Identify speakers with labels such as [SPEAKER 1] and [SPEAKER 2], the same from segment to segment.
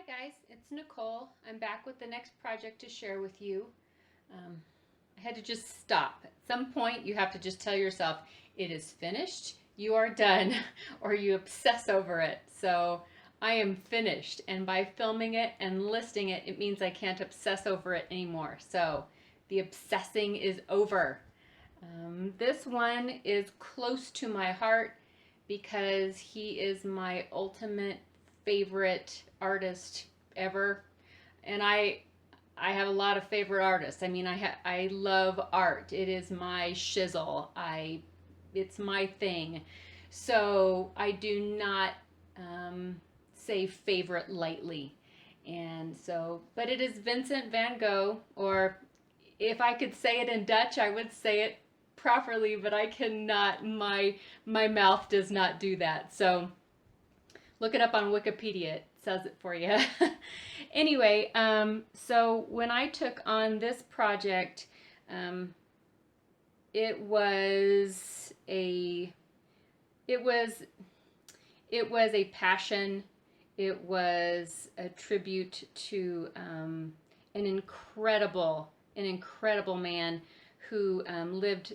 [SPEAKER 1] Hi guys, it's Nicole. I'm back with the next project to share with you. I had to just stop. At some point, you have to just tell yourself, it is finished, you are done, or you obsess over it. So I am finished, and by filming it and listing it, it means I can't obsess over it anymore. So the obsessing is over. This one is close to my heart because he is my ultimate favorite artist ever. And I have a lot of favorite artists. I mean, I love art. It is my shizzle. It's my thing. So I do not say favorite lightly. And so, but it is Vincent van Gogh, or if I could say it in Dutch, I would say it properly, but I cannot. My mouth does not do that. So look it up on Wikipedia. It says it for you. Anyway, so when I took on this project, it was a it was it was a passion. It was a tribute to an incredible man who lived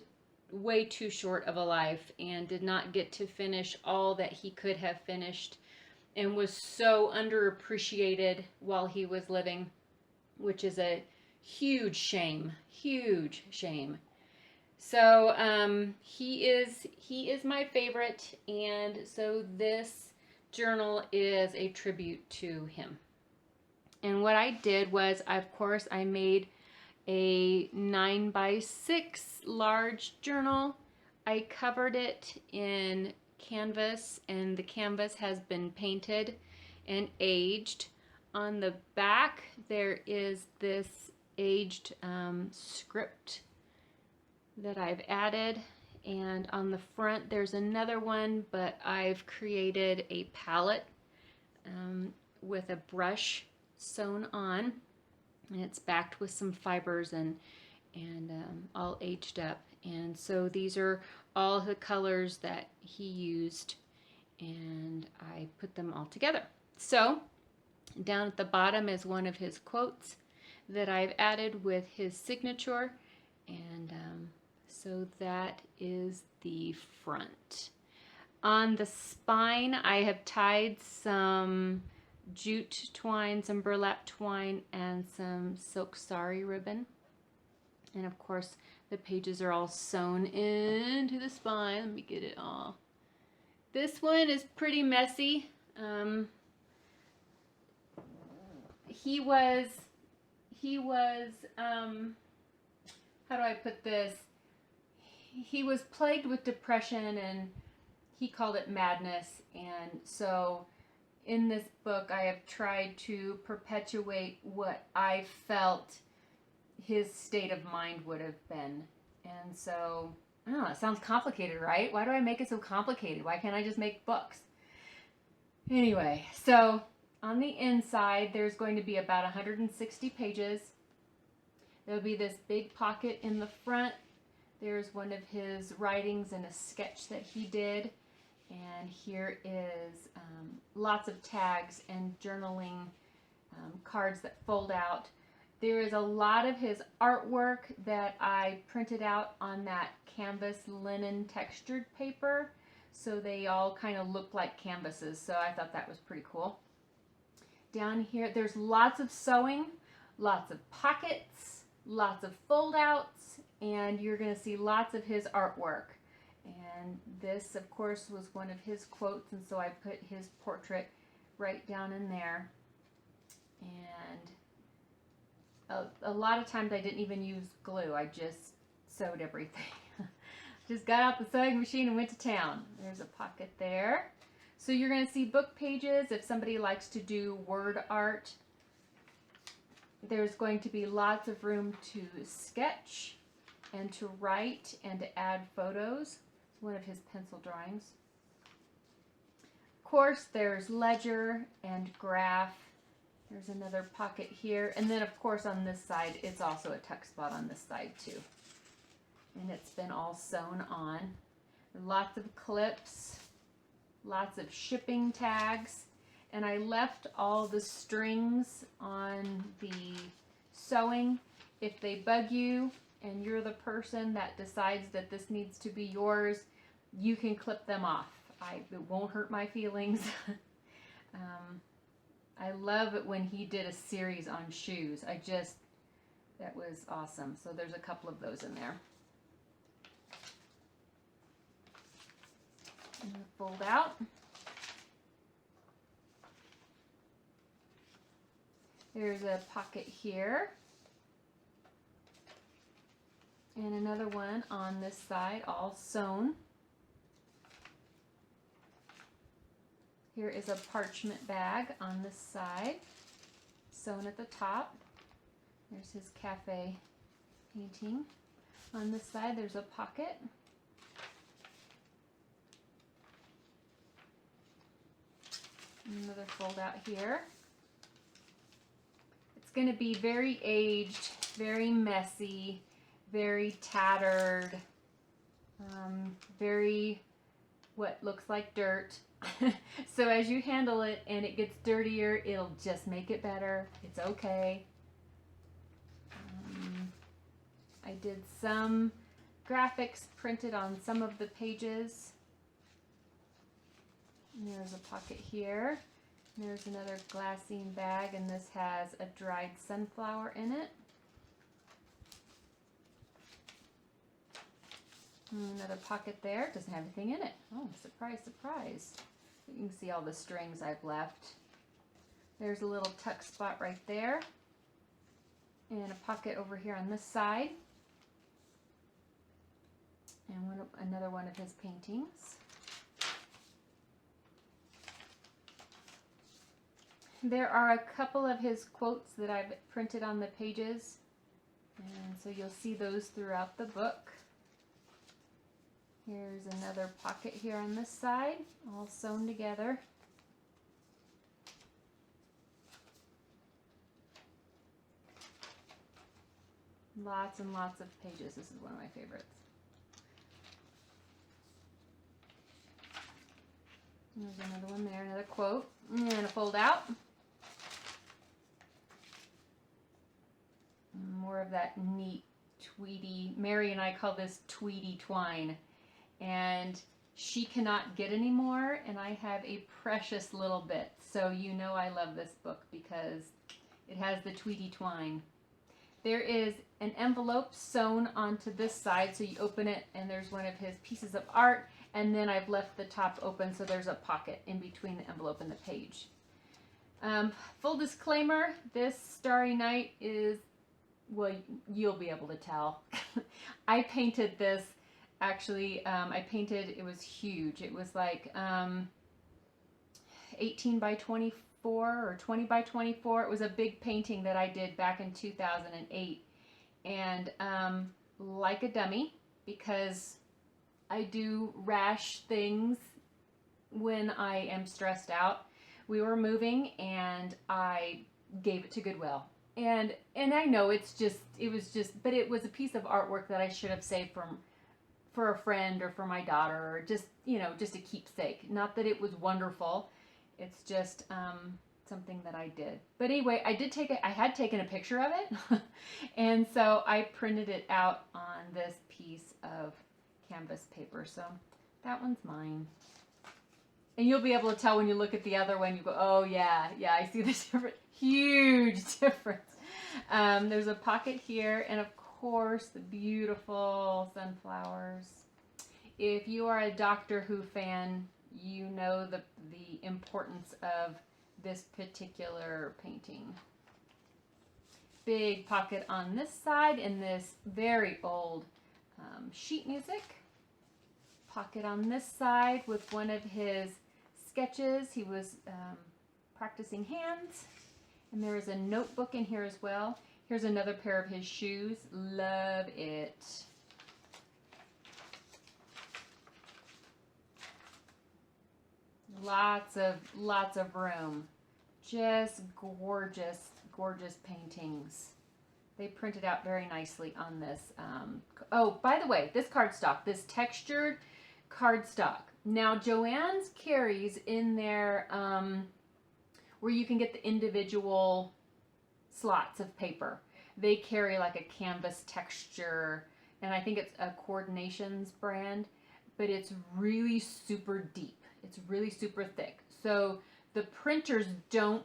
[SPEAKER 1] way too short of a life and did not get to finish all that he could have finished, and was so underappreciated while he was living, which is a huge shame. Huge shame. So he is my favorite, and so this journal is a tribute to him. And what I did was, of course, I made a 9x6 large journal. I covered it in canvas, and the canvas has been painted and aged. On the back there is this aged script that I've added, and on the front there's another one, but I've created a palette with a brush sewn on, and it's backed with some fibers and all aged up. And so these are all the colors that he used, and I put them all together. So down at the bottom is one of his quotes that I've added with his signature, and so that is the front. On the spine, I have tied some jute twine, some burlap twine, and some silk sari ribbon. And of course, the pages are all sewn into the spine. Let me get it all. This one is pretty messy. He was, how do I put this? He was plagued with depression, and he called it madness. And so in this book, I have tried to perpetuate what I felt his state of mind would have been. And so, I don't know, it sounds complicated, right? Why do I make it so complicated? Why can't I just make books? Anyway, so on the inside, there's going to be about 160 pages. There'll be this big pocket in the front. There's one of his writings and a sketch that he did. And here is lots of tags and journaling cards that fold out. There is a lot of his artwork that I printed out on that canvas linen textured paper, so they all kind of look like canvases, so I thought that was pretty cool. Down here, there's lots of sewing, lots of pockets, lots of fold outs, and you're going to see lots of his artwork. And this, of course, was one of his quotes, and so I put his portrait right down in there. And a lot of times I didn't even use glue. I just sewed everything. Just got out the sewing machine and went to town. There's a pocket there. So you're going to see book pages if somebody likes to do word art. There's going to be lots of room to sketch and to write and to add photos. It's one of his pencil drawings. Of course, there's ledger and graph. There's another pocket here. And then, of course, on this side, it's also a tuck spot on this side, too. And it's been all sewn on. Lots of clips, lots of shipping tags. and I left all the strings on the sewing. If they bug you and you're the person that decides that this needs to be yours, you can clip them off. It won't hurt my feelings. I love it when he did a series on shoes. That was awesome. So there's a couple of those in there. And fold out. There's a pocket here. And another one on this side, all sewn. Here is a parchment bag on this side, sewn at the top. There's his cafe painting. On this side, there's a pocket. Another fold out here. It's going to be very aged, very messy, very tattered, very what looks like dirt. So as you handle it and it gets dirtier, it'll just make it better. It's okay. I did some graphics printed on some of the pages. And there's a pocket here. And there's another glassine bag, and this has a dried sunflower in it. Another pocket there. Doesn't have anything in it. Oh, surprise, surprise. You can see all the strings I've left. There's a little tuck spot right there. And a pocket over here on this side. And another one of his paintings. There are a couple of his quotes that I've printed on the pages. And so you'll see those throughout the book. Here's another pocket here on this side, all sewn together. Lots and lots of pages. This is one of my favorites. There's another one there, another quote, and a fold out. More of that neat tweedy, Mary and I call this tweedy twine. And she cannot get any more, and I have a precious little bit. So you know I love this book because it has the tweedy twine. There is an envelope sewn onto this side, so you open it and there's one of his pieces of art, and then I've left the top open so there's a pocket in between the envelope and the page. Full disclaimer, this Starry Night is, well, you'll be able to tell. I painted this. Actually, it was huge. It was like 18 by 24 or 20 by 24. It was a big painting that I did back in 2008. And like a dummy, because I do rash things when I am stressed out. We were moving and I gave it to Goodwill. And I know but it was a piece of artwork that I should have saved for a friend or for my daughter, or just a keepsake. Not that it was wonderful. It's just something that I did. But anyway, I had taken a picture of it. And so I printed it out on this piece of canvas paper. So that one's mine. And you'll be able to tell when you look at the other one, you go, oh yeah, I see the difference. Huge difference. There's a pocket here, and of course the beautiful sunflowers. If you are a Doctor Who fan, you know the importance of this particular painting. Big pocket on this side in this very old sheet music. Pocket on this side with one of his sketches. He was practicing hands. And there is a notebook in here as well. Here's another pair of his shoes. Love it. Lots of room. Just gorgeous, gorgeous paintings. They printed out very nicely on this. Oh, by the way, this cardstock, this textured cardstock. Now, Joann's carries in their where you can get the individual slots of paper. They carry like a canvas texture, and I think it's a Coordinations brand, but it's really super deep. It's really super thick. So the printers don't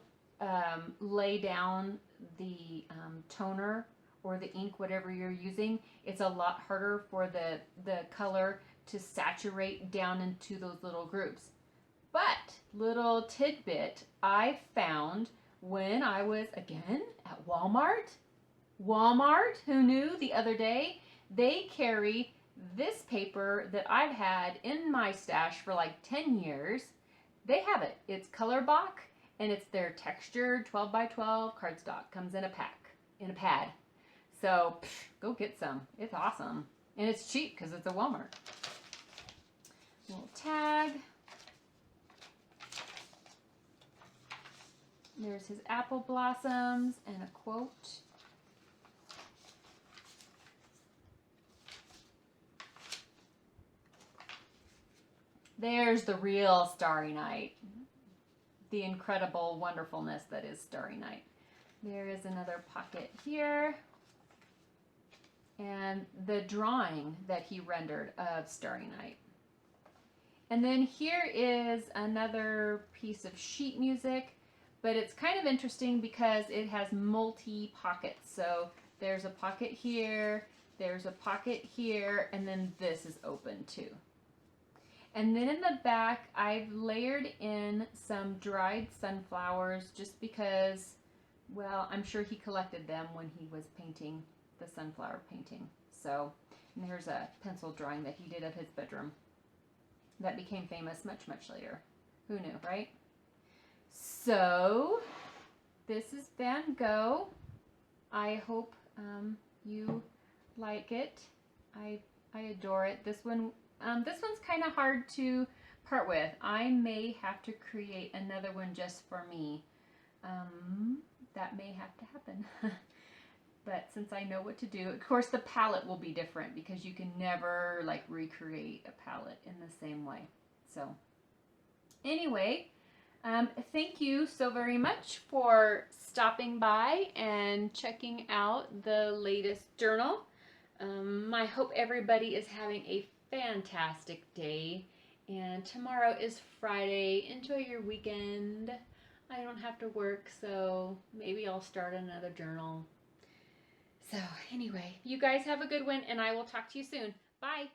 [SPEAKER 1] lay down the toner or the ink, whatever you're using. It's a lot harder for the color to saturate down into those little groups. But, little tidbit, I found when I was, again, at Walmart. Walmart, who knew, the other day, they carry this paper that I've had in my stash for like 10 years. They have it. It's color Gogh, and it's their textured 12 by 12 cardstock. Comes in a pack, in a pad. So, go get some. It's awesome. And it's cheap because it's a Walmart. Little tag. There's his apple blossoms and a quote. There's the real Starry Night. The incredible wonderfulness that is Starry Night. There is another pocket here. And the drawing that he rendered of Starry Night. And then here is another piece of sheet music, but it's kind of interesting because it has multi-pockets. So there's a pocket here, there's a pocket here, and then this is open too. And then in the back, I've layered in some dried sunflowers just because, well, I'm sure he collected them when he was painting the sunflower painting. So, and there's a pencil drawing that he did of his bedroom that became famous much, much later. Who knew, right? So, this is Van Gogh. I hope you like it. I adore it. This one's kind of hard to part with. I may have to create another one just for me. That may have to happen. But since I know what to do, of course the palette will be different because you can never like recreate a palette in the same way. So anyway, thank you so very much for stopping by and checking out the latest journal. I hope everybody is having a fantastic day, and tomorrow is Friday. Enjoy your weekend. I don't have to work, so maybe I'll start another journal. So anyway, you guys have a good one, and I will talk to you soon. Bye.